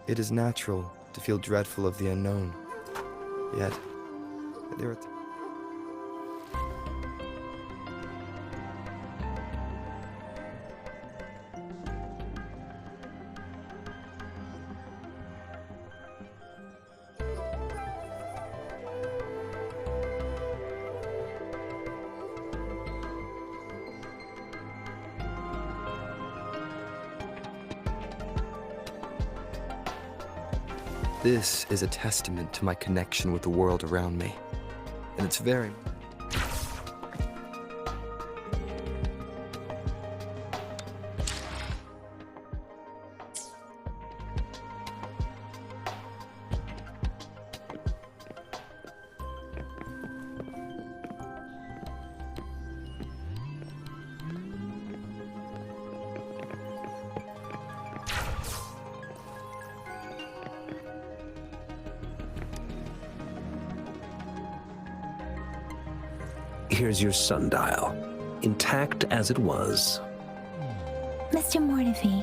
It is natural to feel dreadful of the unknown. Yet, there are... This is a testament to my connection with the world around me. And it's very... Here's your sundial, intact as it was. Mr. Mortefi,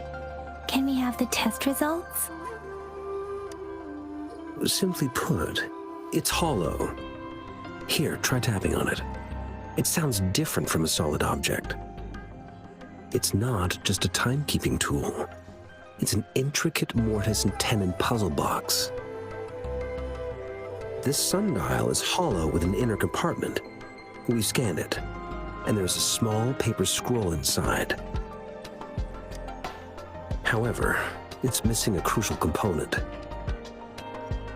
can we have the test results? Simply put, it's hollow. Here, try tapping on it. It sounds different from a solid object. It's not just a timekeeping tool. It's an intricate mortise and tenon puzzle box. This sundial is hollow with an inner compartment. We scanned it, and there's a small paper scroll inside. However, it's missing a crucial component.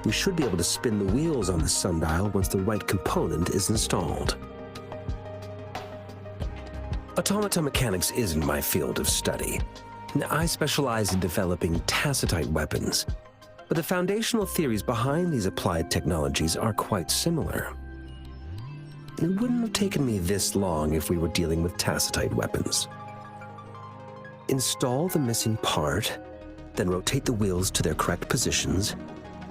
We should be able to spin the wheels on the sundial once the right component is installed. Automata mechanics isn't my field of study. I specialize in developing tacitite weapons, but the foundational theories behind these applied technologies are quite similar. It wouldn't have taken me this long if we were dealing with tacitite weapons. Install the missing part, then rotate the wheels to their correct positions,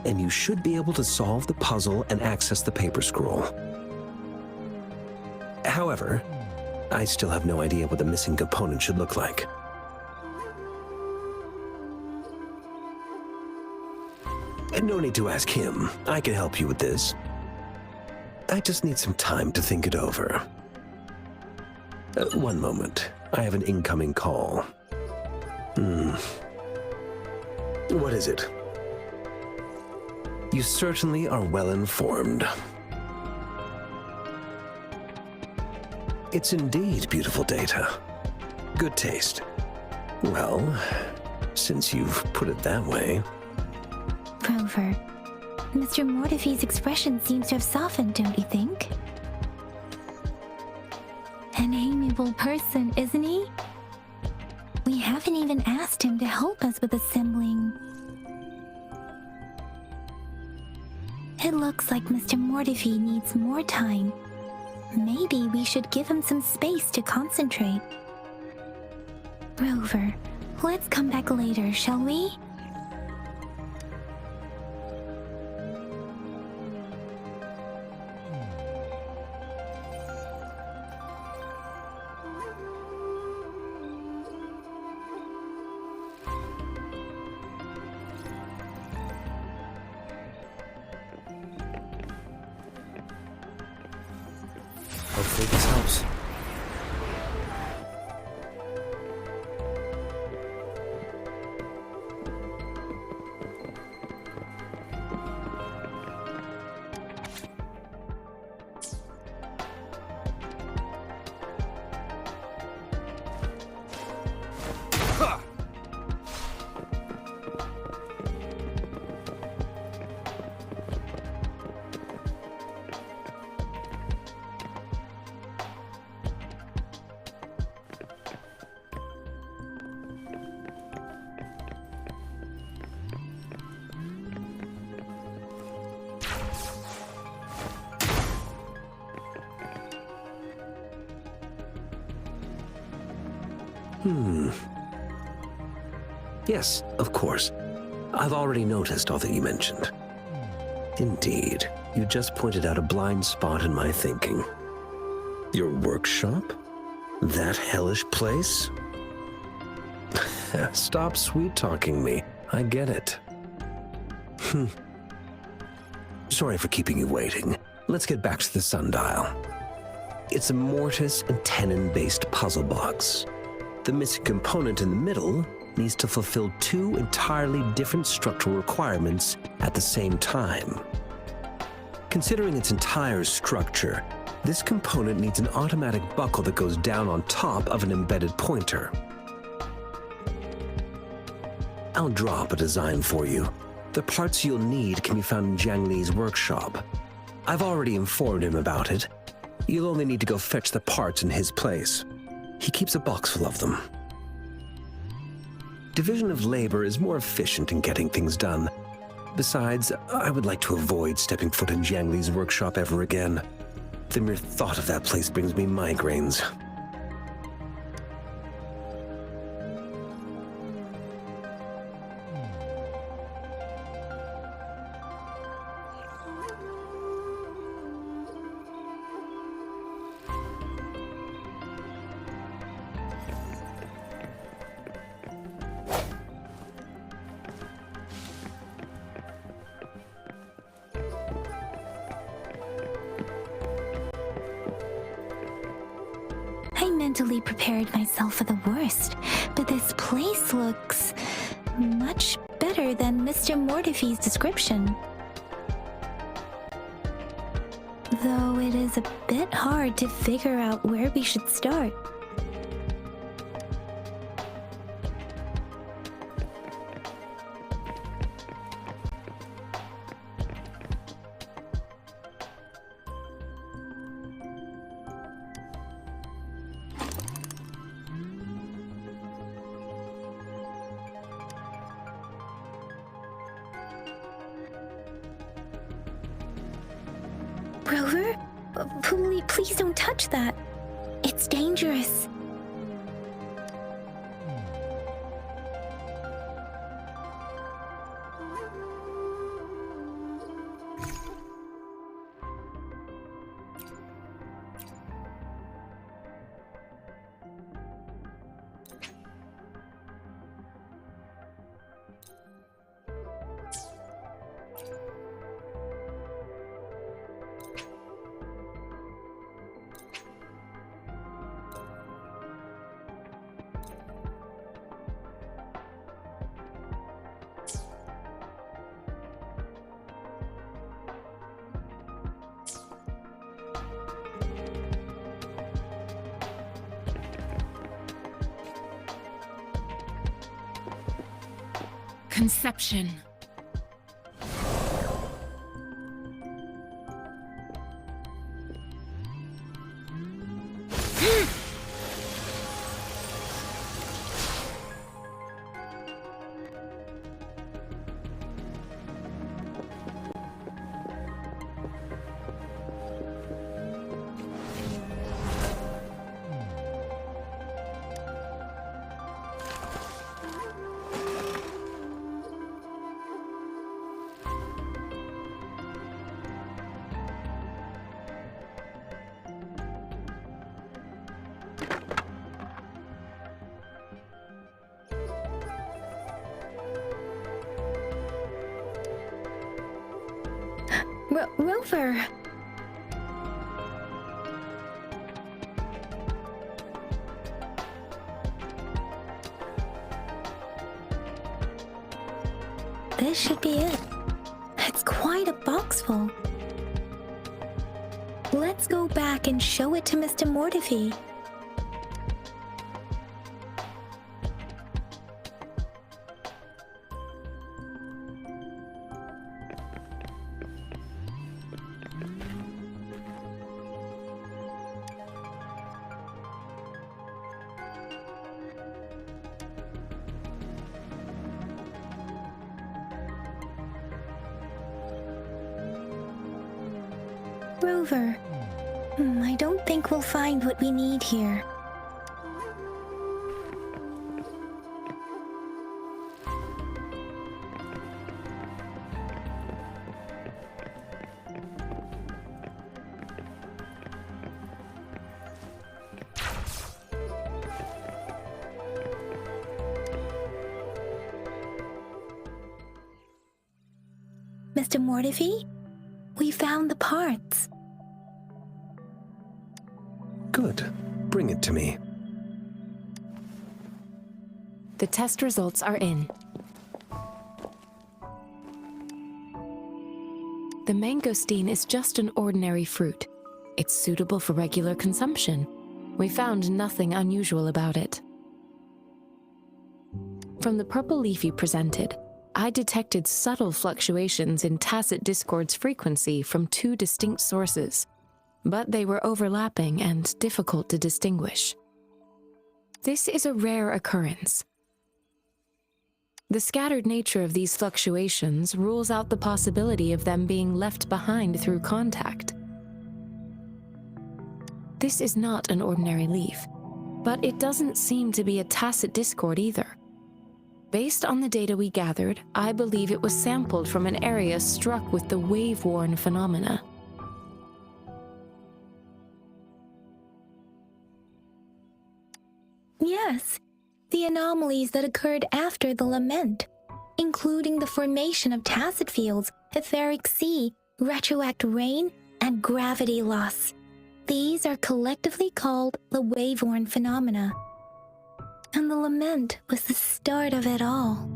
and you should be able to solve the puzzle and access the paper scroll. However, I still have no idea what the missing component should look like. And no need to ask him. I can help you with this. I just need some time to think it over. One moment. I have an incoming call. What is it? You certainly are well informed. It's indeed beautiful data. Good taste. Well, since you've put it that way... Rover, Mr. Mortefi's expression seems to have softened, don't you think? An amiable person, isn't he? We haven't even asked him to help us with assembling. It looks like Mr. Mortefi needs more time. Maybe we should give him some space to concentrate. Rover, let's come back later, shall we? Hopefully this helps. Yes, of course. I've already noticed all that you mentioned. Indeed, you just pointed out a blind spot in my thinking. Your workshop? That hellish place? Stop sweet-talking me. I get it. Sorry for keeping you waiting. Let's get back to the sundial. It's a mortise and tenon-based puzzle box. The missing component in the middle needs to fulfill two entirely different structural requirements at the same time. Considering its entire structure, this component needs an automatic buckle that goes down on top of an embedded pointer. I'll draw up a design for you. The parts you'll need can be found in Jiang Li's workshop. I've already informed him about it. You'll only need to go fetch the parts in his place. He keeps a box full of them. Division of labor is more efficient in getting things done. Besides, I would like to avoid stepping foot in Jiang Li's workshop ever again. The mere thought of that place brings me migraines. I mentally prepared myself for the worst, but this place looks much better than Mr. Mortife's description. Though it is a bit hard to figure out where we should start. Rover? Please don't touch that. It's dangerous. Conception. Rover! This should be it. It's quite a box full. Let's go back and show it to Mr. Mortife. Rover, I don't think we'll find what we need here. Mr. Mortifi. We found the parts. Good. Bring it to me. The test results are in. The mangosteen is just an ordinary fruit. It's suitable for regular consumption. We found nothing unusual about it. From the purple leaf you presented, I detected subtle fluctuations in tacit discord's frequency from two distinct sources, but they were overlapping and difficult to distinguish. This is a rare occurrence. The scattered nature of these fluctuations rules out the possibility of them being left behind through contact. This is not an ordinary leaf, but it doesn't seem to be a tacit discord either. Based on the data we gathered, I believe it was sampled from an area struck with the wave-worn phenomena. Yes, the anomalies that occurred after the lament, including the formation of tacit fields, etheric sea, retroact rain, and gravity loss. These are collectively called the wave-worn phenomena. And the lament was the start of it all.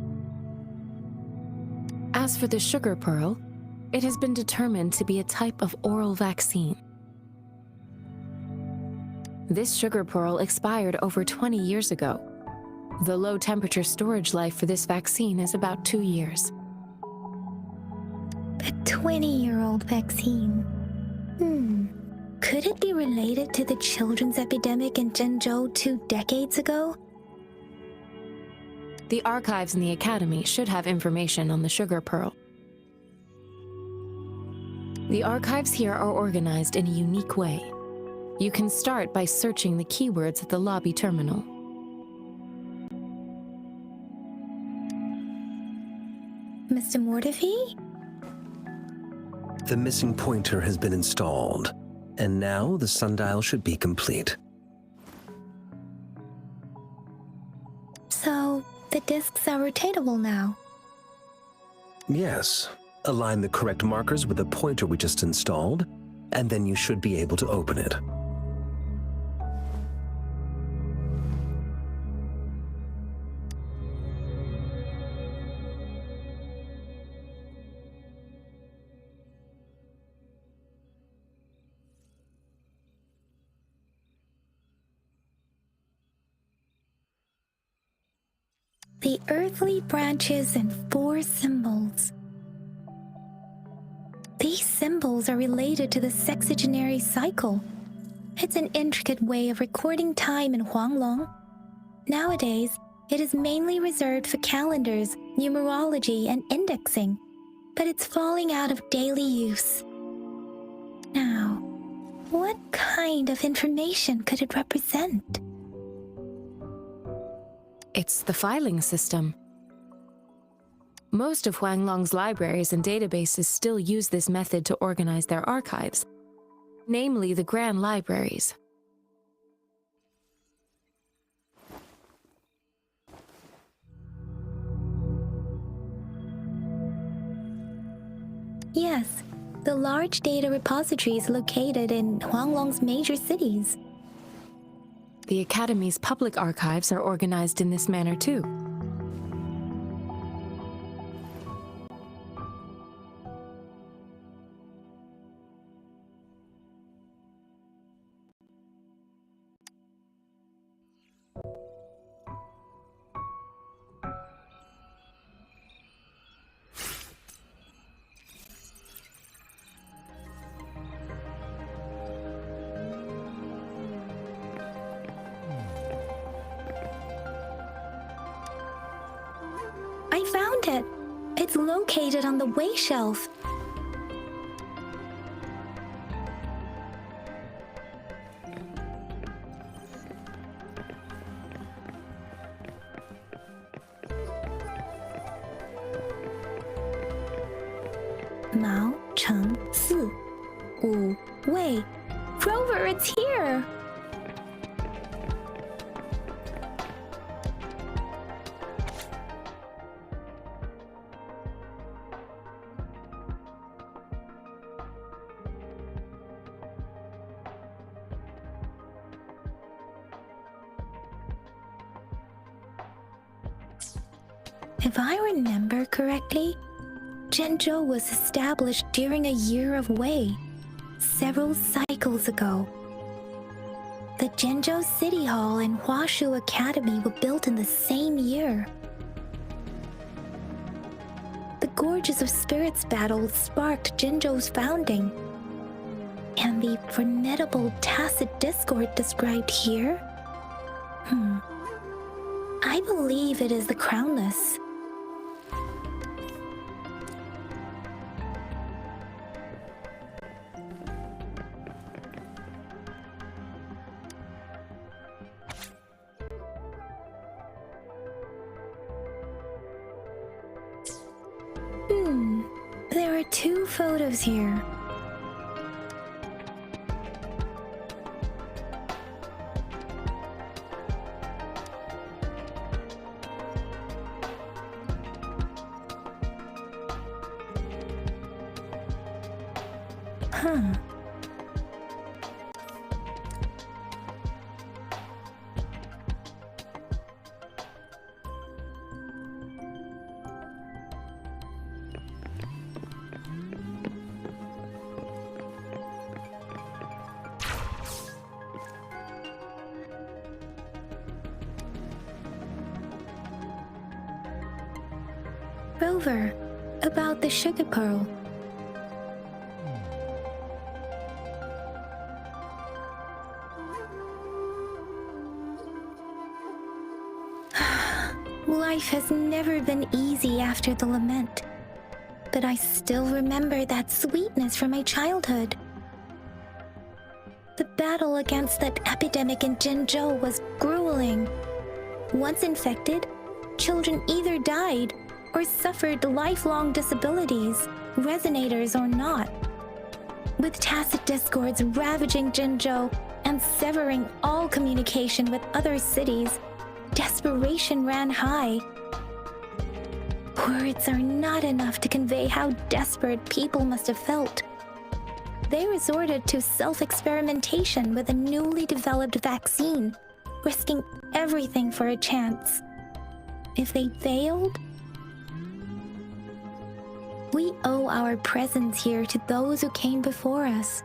As for the sugar pearl, it has been determined to be a type of oral vaccine. This sugar pearl expired over 20 years ago. The low-temperature storage life for this vaccine is about 2 years. A 20-year-old vaccine. Could it be related to the children's epidemic in Zhengzhou 2 decades ago? The archives in the Academy should have information on the sugar pearl. The archives here are organized in a unique way. You can start by searching the keywords at the lobby terminal. Mr. Mortifi? The missing pointer has been installed, and now the sundial should be complete. So, the discs are rotatable now. Yes. Align the correct markers with the pointer we just installed, and then you should be able to open it. The earthly branches and 4 symbols. These symbols are related to the sexagenary cycle. It's an intricate way of recording time in Huanglong. Nowadays, it is mainly reserved for calendars, numerology, and indexing, but it's falling out of daily use. Now, what kind of information could it represent? It's the filing system. Most of Huanglong's libraries and databases still use this method to organize their archives, namely the Grand Libraries. Yes, the large data repositories located in Huanglong's major cities. The Academy's public archives are organized in this manner too. I found it! It's located on the way shelf. Mao Cheng Si Wu Wei. Rover, it's here! If I remember correctly, Zhenzhou was established during a year of Wei, several cycles ago. The Zhenzhou City Hall and Huashu Academy were built in the same year. The Gorges of Spirits battle sparked Zhenzhou's founding. And the formidable tacit discord described here? I believe it is the Crownless. There are 2 photos here. Rover, about the sugar pearl. Life has never been easy after the lament, but I still remember that sweetness from my childhood. The battle against that epidemic in Zhenzhou was grueling. Once infected, children either died or suffered lifelong disabilities, resonators or not. With tacit discords ravaging Zhenzhou and severing all communication with other cities, desperation ran high. Words are not enough to convey how desperate people must have felt. They resorted to self-experimentation with a newly developed vaccine, risking everything for a chance. If they failed, we owe our presence here to those who came before us.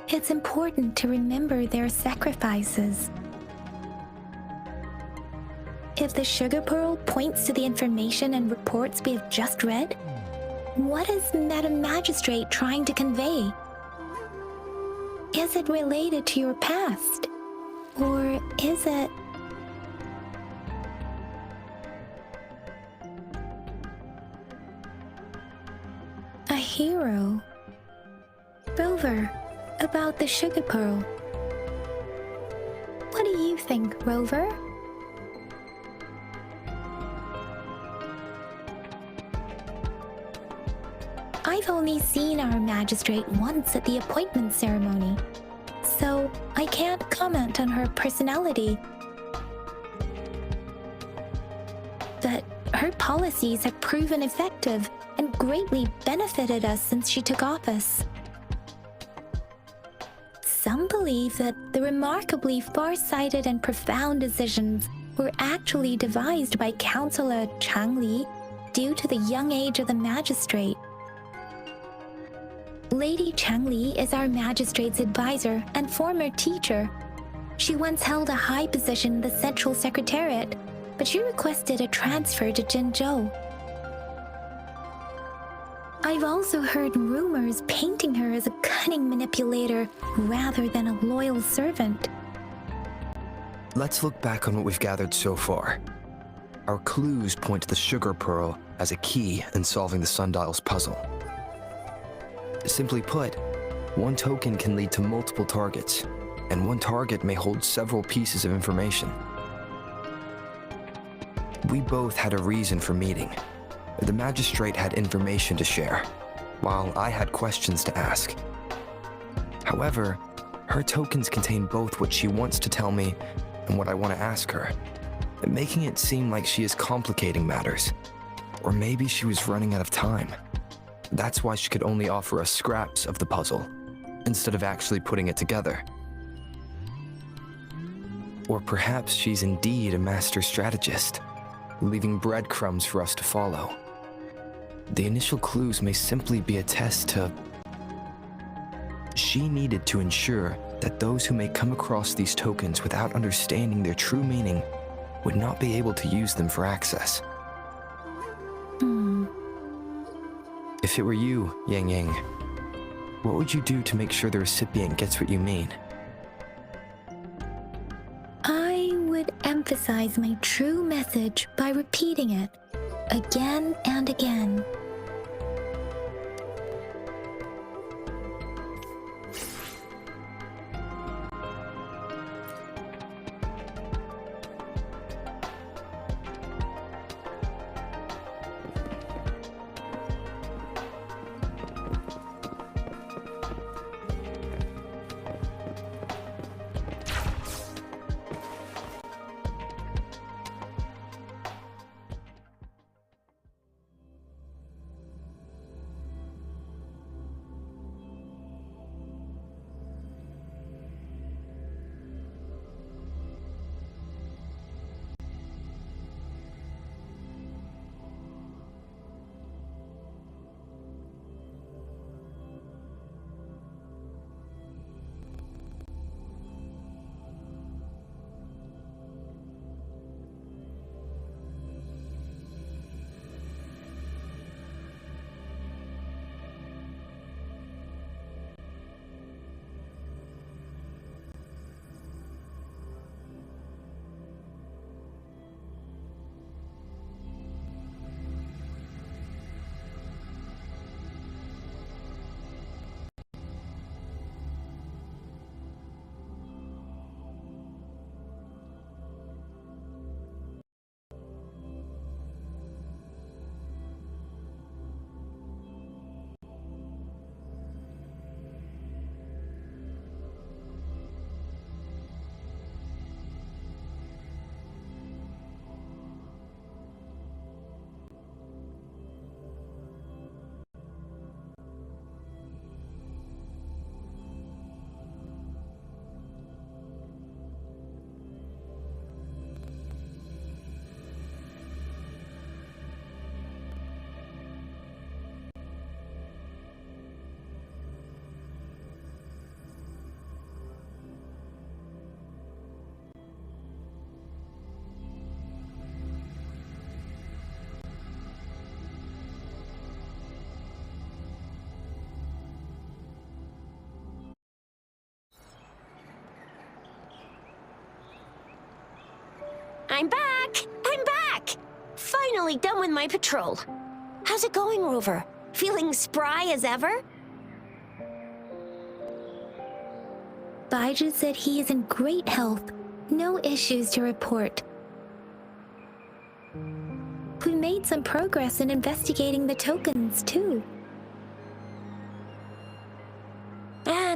It's important to remember their sacrifices. If the sugar pearl points to the information and reports we have just read, what is Madam Magistrate trying to convey? Is it related to your past? Or is it... a hero? Rover, about the sugar pearl. What do you think, Rover? I've only seen our magistrate once at the appointment ceremony, so I can't comment on her personality. But her policies have proven effective and greatly benefited us since she took office. Some believe that the remarkably far-sighted and profound decisions were actually devised by Councillor Changli due to the young age of the magistrate. Lady Changli is our magistrate's advisor and former teacher. She once held a high position in the Central Secretariat, but she requested a transfer to Zhenzhou. I've also heard rumors painting her as a cunning manipulator rather than a loyal servant. Let's look back on what we've gathered so far. Our clues point to the sugar pearl as a key in solving the sundial's puzzle. Simply put, one token can lead to multiple targets, and one target may hold several pieces of information. We both had a reason for meeting. The magistrate had information to share, while I had questions to ask. However, her tokens contain both what she wants to tell me and what I want to ask her, making it seem like she is complicating matters. Or maybe she was running out of time. That's why she could only offer us scraps of the puzzle, instead of actually putting it together. Or perhaps she's indeed a master strategist, leaving breadcrumbs for us to follow. The initial clues may simply be a test to... She needed to ensure that those who may come across these tokens without understanding their true meaning would not be able to use them for access. If it were you, Yang Yang, what would you do to make sure the recipient gets what you mean? I would emphasize my true message by repeating it again and again. I'm back! I'm back! Finally done with my patrol. How's it going, Rover? Feeling spry as ever? Baiju said he is in great health. No issues to report. We made some progress in investigating the tokens, too.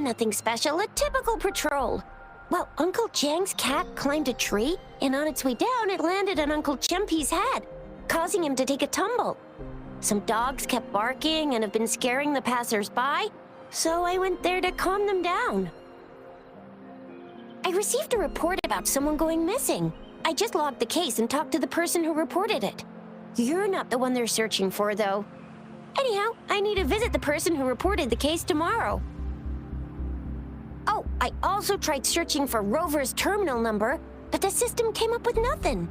Nothing special. A typical patrol. Well, Uncle Chang's cat climbed a tree, and on its way down, it landed on Uncle Chempi's head, causing him to take a tumble. Some dogs kept barking and have been scaring the passers-by, so I went there to calm them down. I received a report about someone going missing. I just logged the case and talked to the person who reported it. You're not the one they're searching for, though. Anyhow, I need to visit the person who reported the case tomorrow. Oh, I also tried searching for Rover's terminal number, but the system came up with nothing.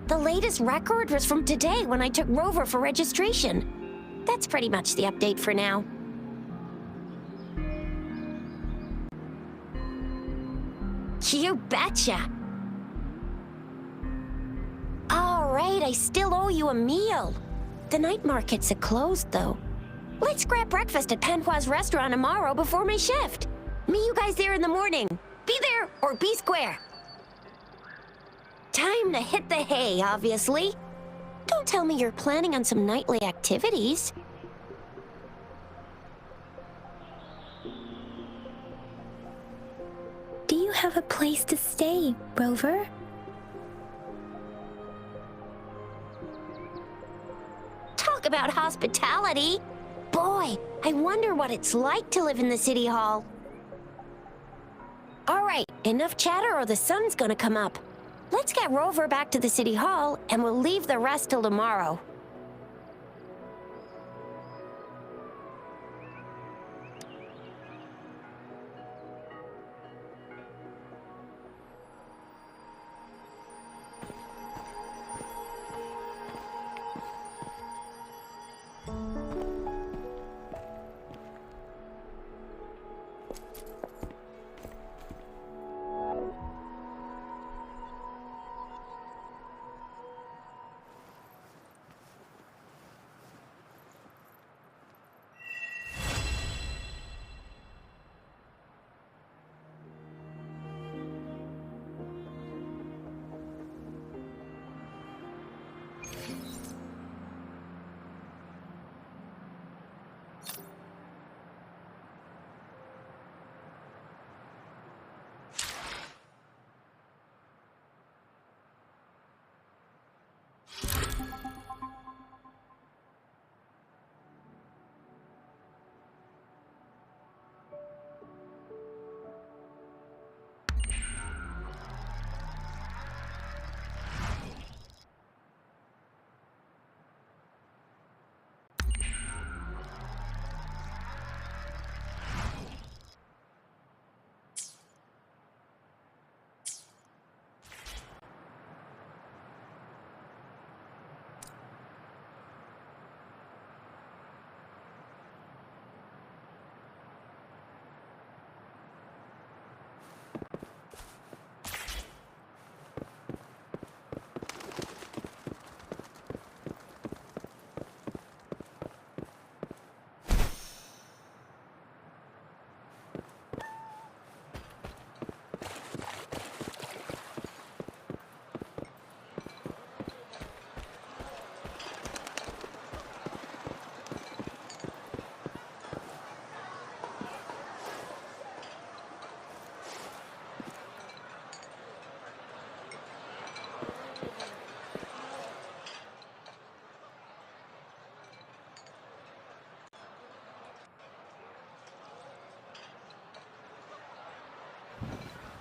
The latest record was from today when I took Rover for registration. That's pretty much the update for now. You betcha! All right, I still owe you a meal. The night markets are closed, though. Let's grab breakfast at Panhua's restaurant tomorrow before my shift. Meet you guys there in the morning. Be there or be square. Time to hit the hay, obviously. Don't tell me you're planning on some nightly activities. Do you have a place to stay, Rover? Talk about hospitality. Boy, I wonder what it's like to live in the city hall. All right, enough chatter or the sun's gonna come up. Let's get Rover back to the city hall, and we'll leave the rest till tomorrow.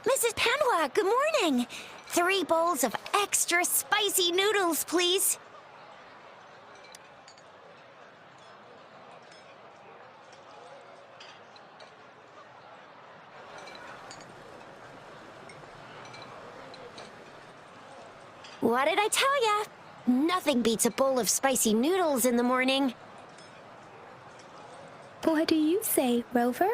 Mrs. Panhua, good morning. 3 bowls of extra spicy noodles, please. What did I tell ya? Nothing beats a bowl of spicy noodles in the morning. What do you say, Rover?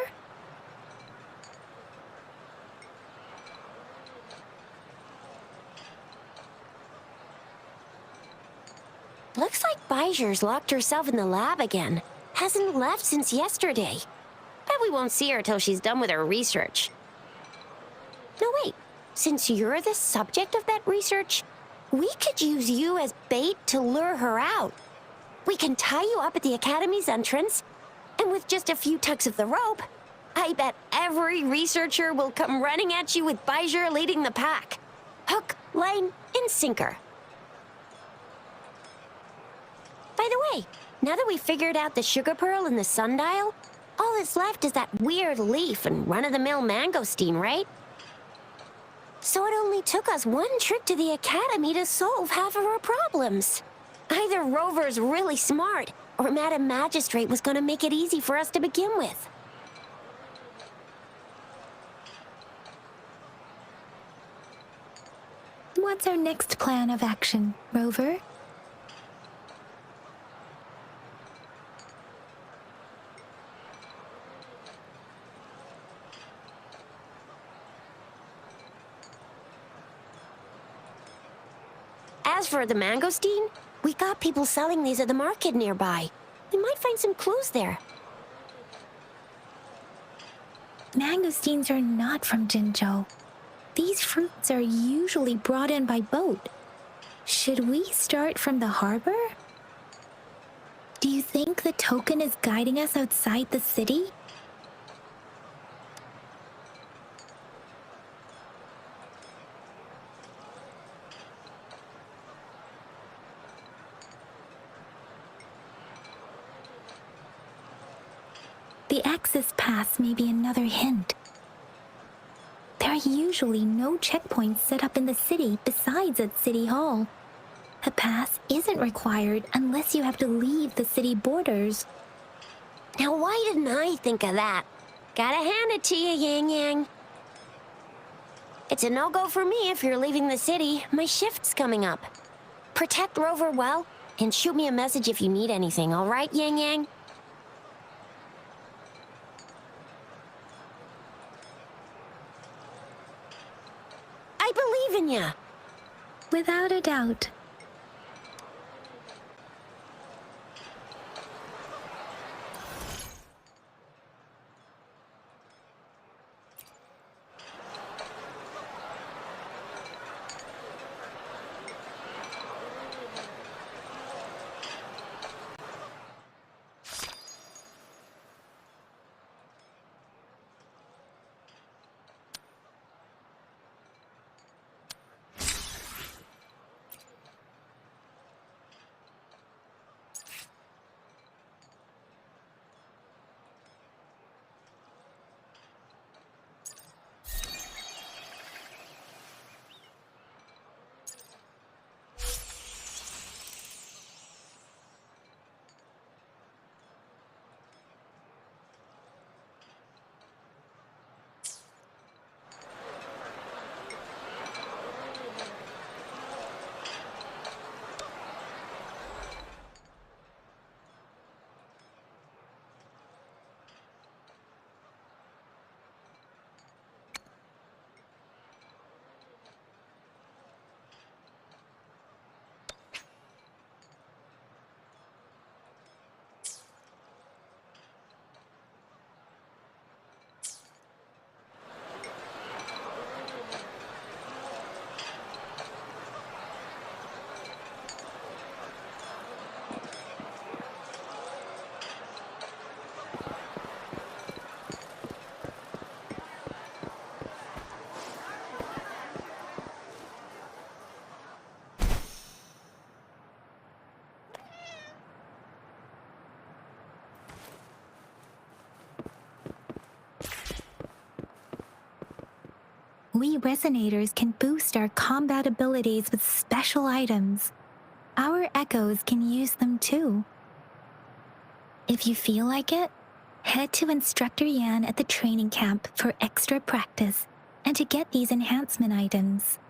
Looks like Bijur's locked herself in the lab again. Hasn't left since yesterday. Bet we won't see her till she's done with her research. No, wait. Since you're the subject of that research, we could use you as bait to lure her out. We can tie you up at the Academy's entrance, and with just a few tugs of the rope, I bet every researcher will come running at you with Bijur leading the pack. Hook, line, and sinker. By the way, now that we've figured out the sugar pearl and the sundial, all that's left is that weird leaf and run-of-the-mill mangosteen, right? So it only took us one trip to the Academy to solve half of our problems. Either Rover's really smart, or Madam Magistrate was gonna make it easy for us to begin with. What's our next plan of action, Rover? As for the mangosteen, we got people selling these at the market nearby. We might find some clues there. Mangosteens are not from Jinzhou. These fruits are usually brought in by boat. Should we start from the harbor? Do you think the token is guiding us outside the city? The Axis Pass may be another hint. There usually no checkpoints set up in the city besides at City Hall. A pass isn't required unless you have to leave the city borders. Now, why didn't I think of that? Gotta hand it to you, Yang Yang. It's a no-go for me if you're leaving the city. My shift's coming up. Protect Rover well, and shoot me a message if you need anything, all right, Yang Yang? I believe in ya. Without a doubt. We resonators can boost our combat abilities with special items. Our echoes can use them too. If you feel like it, head to Instructor Yan at the training camp for extra practice and to get these enhancement items.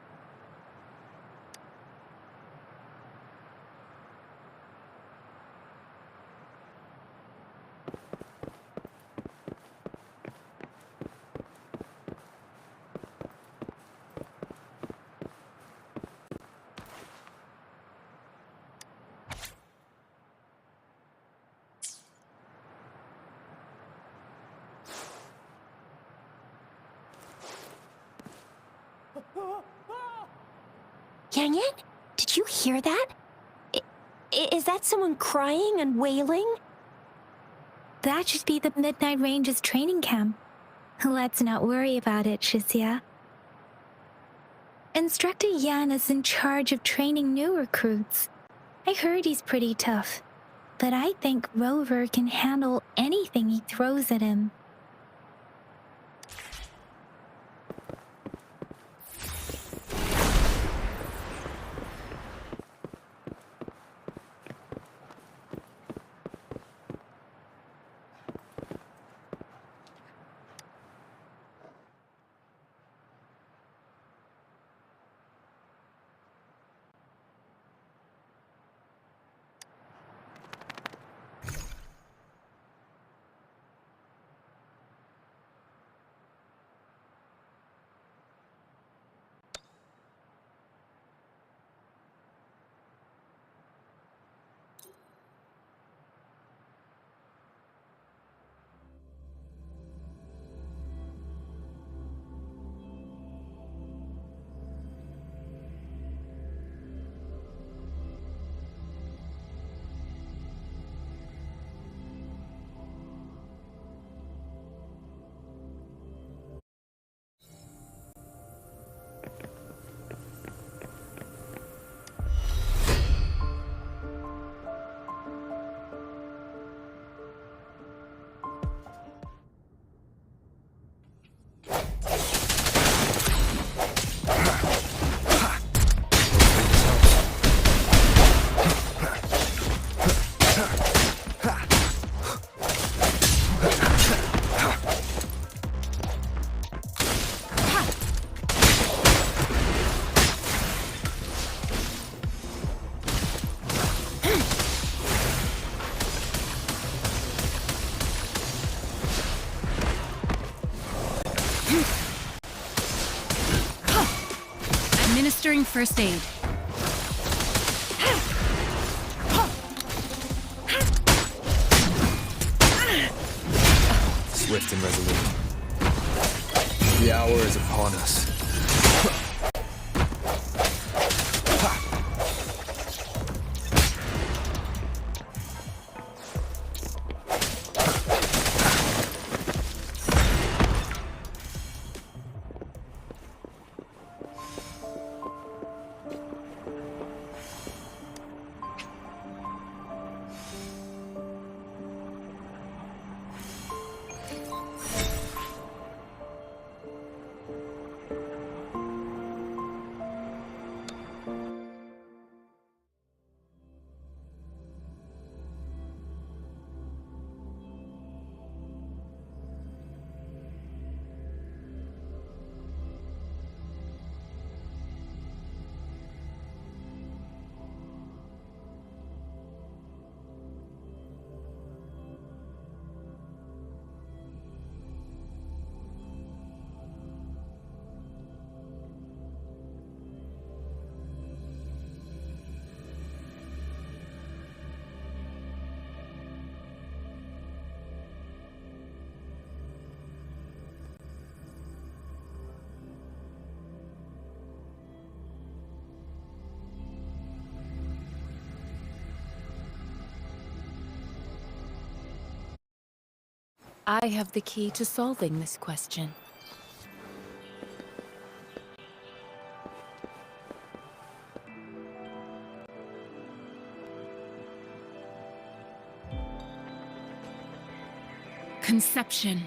Yang Yang, did you hear that? Is that someone crying and wailing? That should be the Midnight Range's training camp. Let's not worry about it, Shisia. Instructor Yan is in charge of training new recruits. I heard he's pretty tough, but I think Rover can handle anything he throws at him. Administering first aid. Swift and resolute. The hour is upon us. I have the key to solving this question. Conception.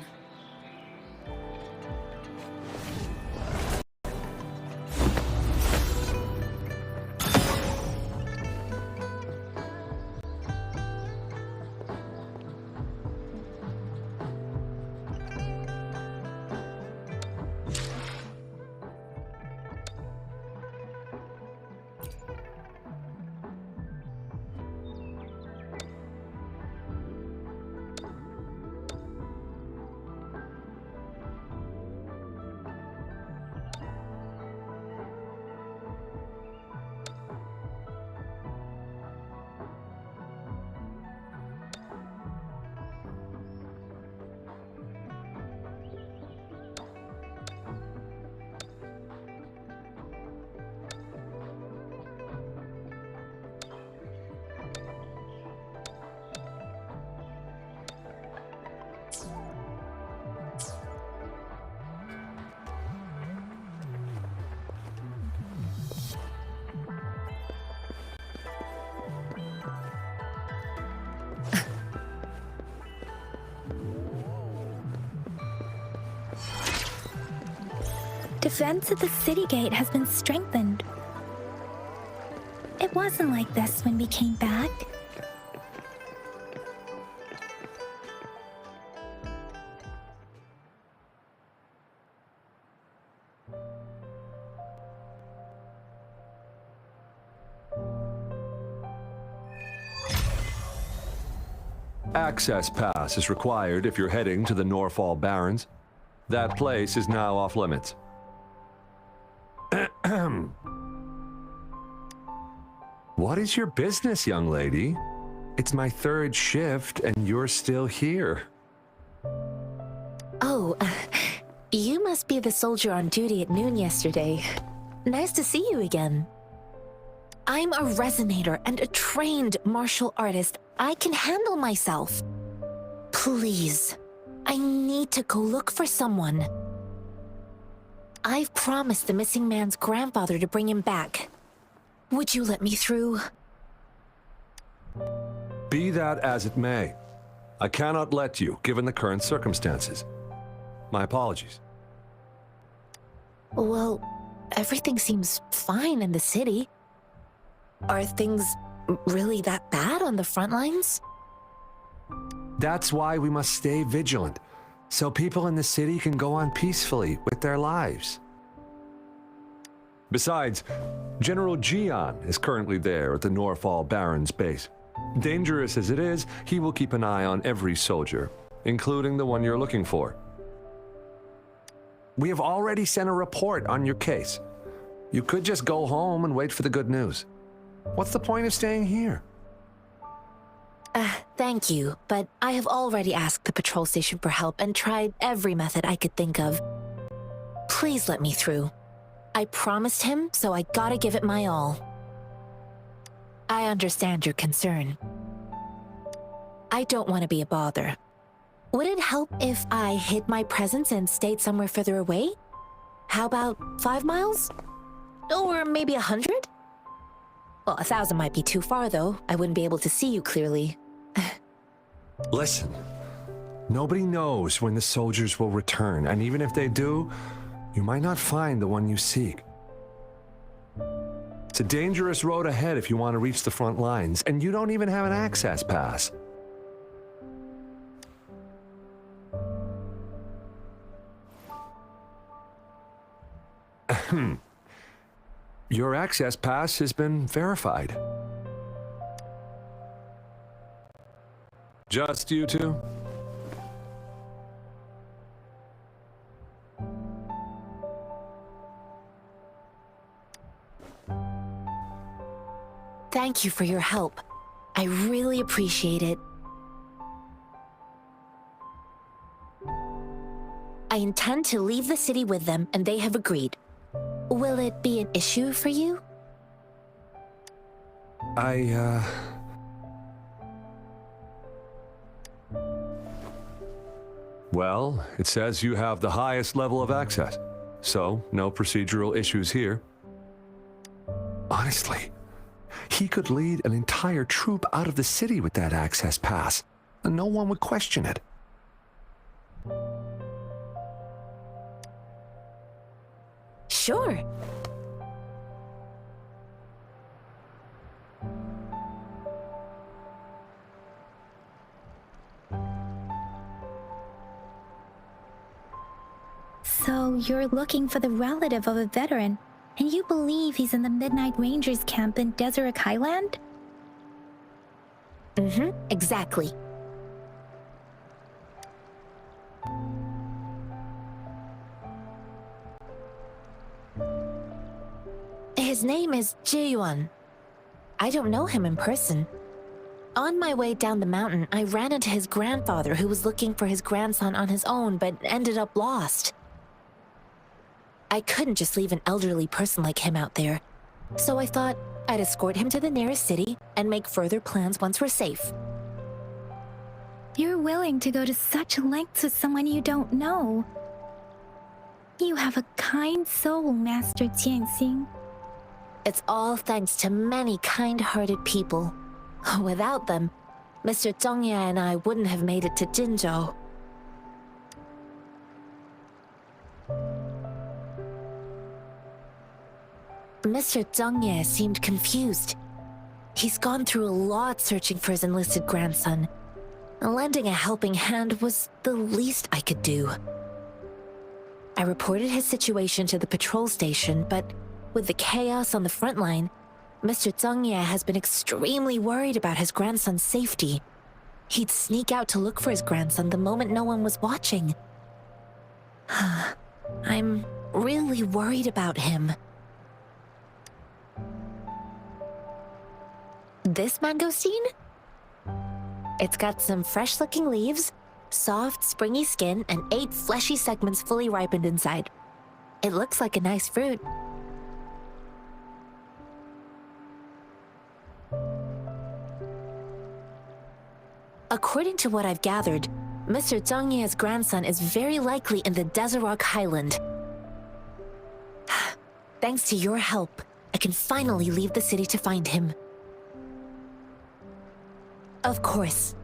Defense at the city gate has been strengthened. It wasn't like this when we came back. Access pass is required if you're heading to the Norfall Barrens. That place is now off limits. What is your business, young lady? It's my third shift and you're still here. Oh, you must be the soldier on duty at noon yesterday. Nice to see you again. I'm a resonator and a trained martial artist. I can handle myself. Please, I need to go look for someone. I've promised the missing man's grandfather to bring him back. Would you let me through? Be that as it may, I cannot let you, given the current circumstances. My apologies. Well, everything seems fine in the city. Are things really that bad on the front lines? That's why we must stay vigilant, so people in the city can go on peacefully with their lives. Besides, General Gian is currently there at the Norfall Barrens base. Dangerous as it is, he will keep an eye on every soldier, including the one you're looking for. We have already sent a report on your case. You could just go home and wait for the good news. What's the point of staying here? Thank you, but I have already asked the patrol station for help and tried every method I could think of. Please let me through. I promised him, so I gotta give it my all. I understand your concern. I don't want to be a bother. Would it help if I hid my presence and stayed somewhere further away? How about 5 miles? Or maybe 100? Well, 1,000 might be too far, though. I wouldn't be able to see you clearly. Listen, nobody knows when the soldiers will return, and even if they do, you might not find the one you seek. It's a dangerous road ahead if you want to reach the front lines, and you don't even have an access pass. Your access pass has been verified. Just you two? Thank you for your help. I really appreciate it. I intend to leave the city with them, and they have agreed. Will it be an issue for you? Well, it says you have the highest level of access, so no procedural issues here. Honestly, he could lead an entire troop out of the city with that access pass, and no one would question it. Sure. So you're looking for the relative of a veteran, and you believe he's in the Midnight Rangers camp in Deseret Highland? Exactly. His name is Ji-yuan. I don't know him in person. On my way down the mountain, I ran into his grandfather who was looking for his grandson on his own but ended up lost. I couldn't just leave an elderly person like him out there, so I thought I'd escort him to the nearest city and make further plans once we're safe. You're willing to go to such lengths with someone you don't know. You have a kind soul, Master Tianxing. It's all thanks to many kind-hearted people. Without them, Mr. Zhongye and I wouldn't have made it to Jinzhou. Mr. Zhongye seemed confused. He's gone through a lot searching for his enlisted grandson. Lending a helping hand was the least I could do. I reported his situation to the patrol station, but with the chaos on the front line, Mr. Zhongye has been extremely worried about his grandson's safety. He'd sneak out to look for his grandson the moment no one was watching. I'm really worried about him. This mangosteen? It's got some fresh-looking leaves, soft, springy skin, and 8 fleshy segments fully ripened inside. It looks like a nice fruit. According to what I've gathered, Mr. Zhongye's grandson is very likely in the Deseret Highland. Thanks to your help, I can finally leave the city to find him. Of course.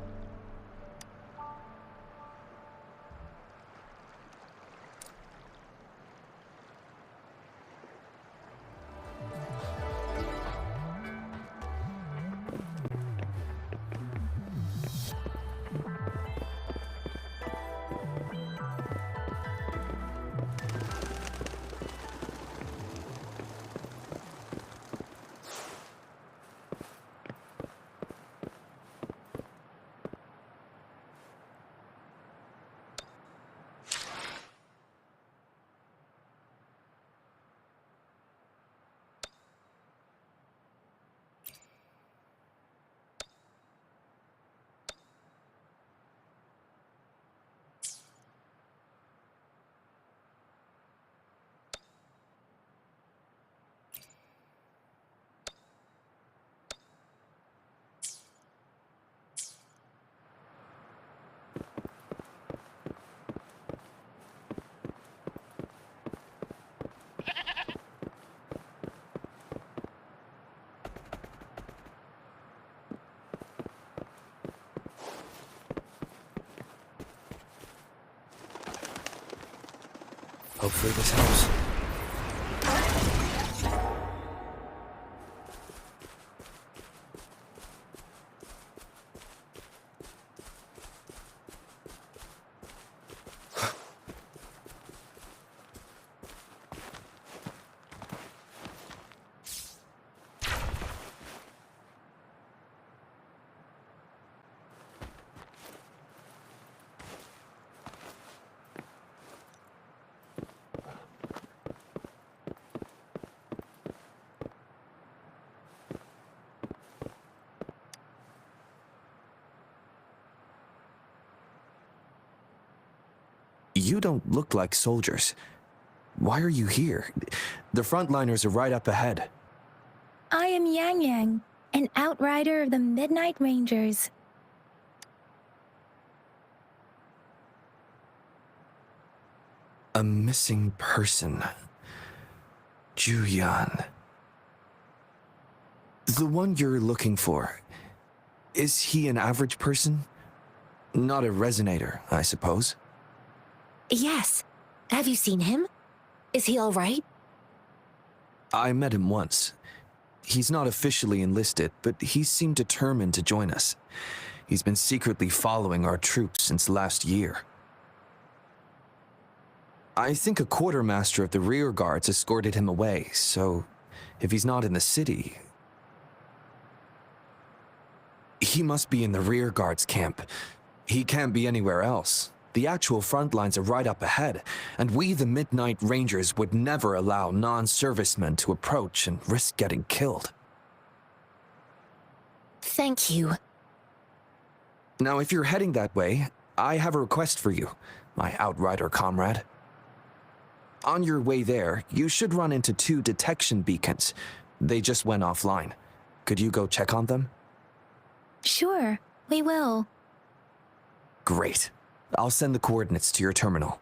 Hopefully this helps. You don't look like soldiers. Why are you here? The frontliners are right up ahead. I am Yang Yang, an outrider of the Midnight Rangers. A missing person. Juyan. The one you're looking for. Is he an average person? Not a resonator, I suppose. Yes. Have you seen him? Is he all right? I met him once. He's not officially enlisted, but he seemed determined to join us. He's been secretly following our troops since last year. I think a quartermaster of the rear guards escorted him away, so if he's not in the city... He must be in the rear guards camp. He can't be anywhere else. The actual front lines are right up ahead, and we, the Midnight Rangers, would never allow non-servicemen to approach and risk getting killed. Thank you. Now, if you're heading that way, I have a request for you, my outrider comrade. On your way there, you should run into 2 detection beacons. They just went offline. Could you go check on them? Sure, we will. Great. I'll send the coordinates to your terminal.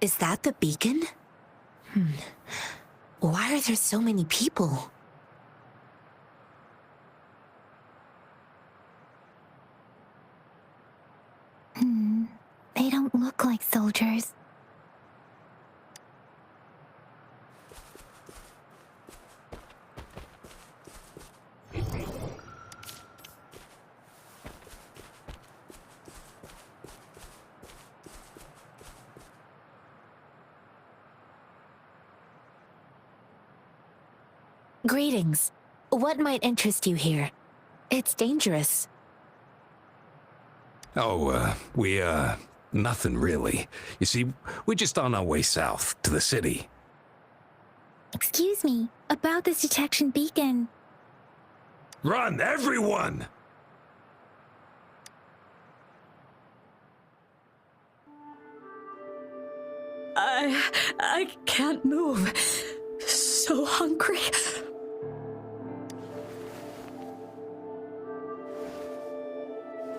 Is that the beacon? Why are there so many people? They don't look like soldiers. Greetings. What might interest you here? It's dangerous. Oh, nothing really. You see, we're just on our way south to the city. Excuse me, about this detection beacon. Run, everyone! I can't move. So hungry.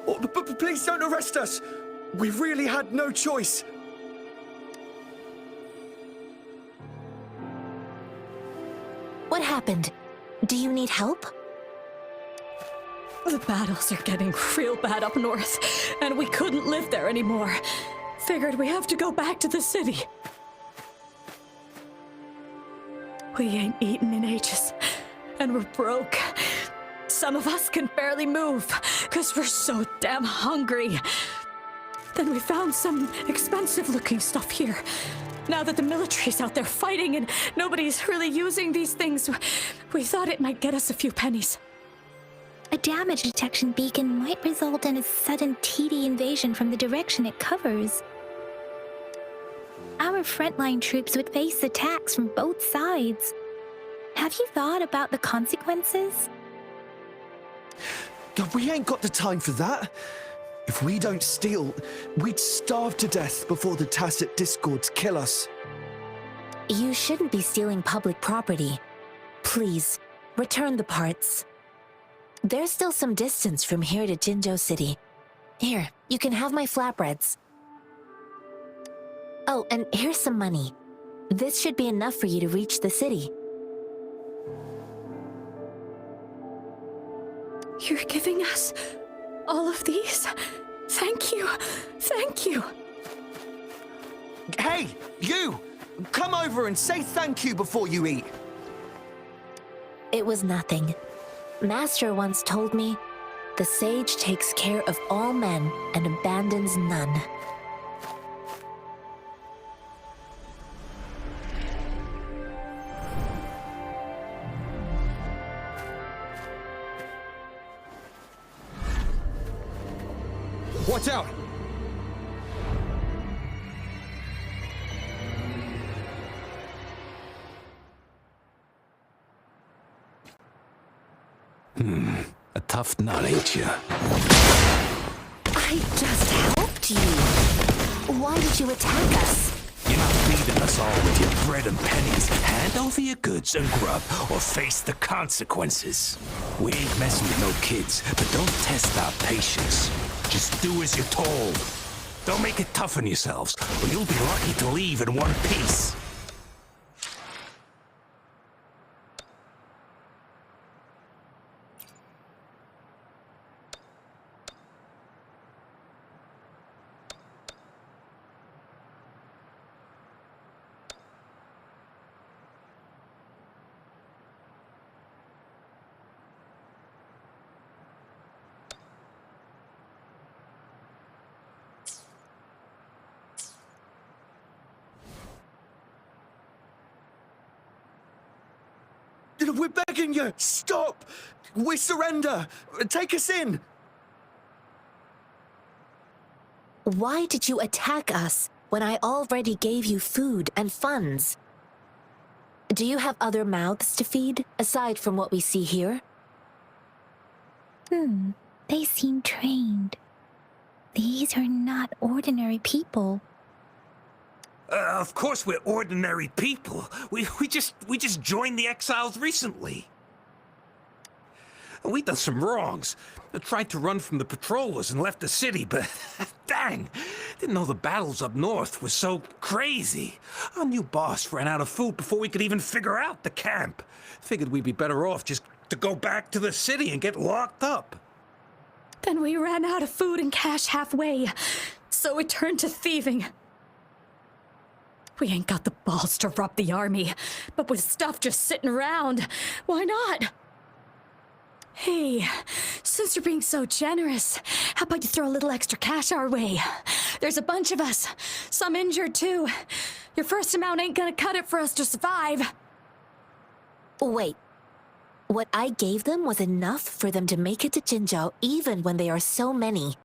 Oh, but please don't arrest us! We really had no choice! What happened? Do you need help? The battles are getting real bad up north, and we couldn't live there anymore. Figured we have to go back to the city. We ain't eaten in ages, and we're broke. Some of us can barely move, because we're so damn hungry. Then we found some expensive-looking stuff here. Now that the military's out there fighting and nobody's really using these things, we thought it might get us a few pennies. A damage detection beacon might result in a sudden TD invasion from the direction it covers. Our frontline troops would face attacks from both sides. Have you thought about the consequences? God, we ain't got the time for that. If we don't steal, we'd starve to death before the Tacit Discords kill us. You shouldn't be stealing public property. Please, return the parts. There's still some distance from here to Jinzhou City. Here, you can have my flatbreads. Oh, and here's some money. This should be enough for you to reach the city. You're giving us all of these? Thank you. Thank you. Hey, you! Come over and say thank you before you eat. It was nothing. Master once told me, the sage takes care of all men and abandons none. Watch out! A tough nut, ain't you? I just helped you. Why did you attack us? You're not feeding us all with your bread and pennies. Hand over your goods and grub, or face the consequences. We ain't messing with no kids, but don't test our patience. Just do as you're told. Don't make it tough on yourselves, or you'll be lucky to leave in one piece. We're begging you! Stop! We surrender! Take us in! Why did you attack us when I already gave you food and funds? Do you have other mouths to feed, aside from what we see here? They seem trained. These are not ordinary people. Of course we're ordinary people. We just joined the exiles recently. We done some wrongs. I tried to run from the patrollers and left the city, but dang, didn't know the battles up north were so crazy. Our new boss ran out of food before we could even figure out the camp. Figured we'd be better off just to go back to the city and get locked up. Then we ran out of food and cash halfway, so we turned to thieving. We ain't got the balls to rob the army, but with stuff just sitting around, why not? Hey, since you're being so generous, how about you throw a little extra cash our way? There's a bunch of us, some injured too. Your first amount ain't gonna cut it for us to survive. Wait, What I gave them was enough for them to make it to Jinzhou even when they are so many.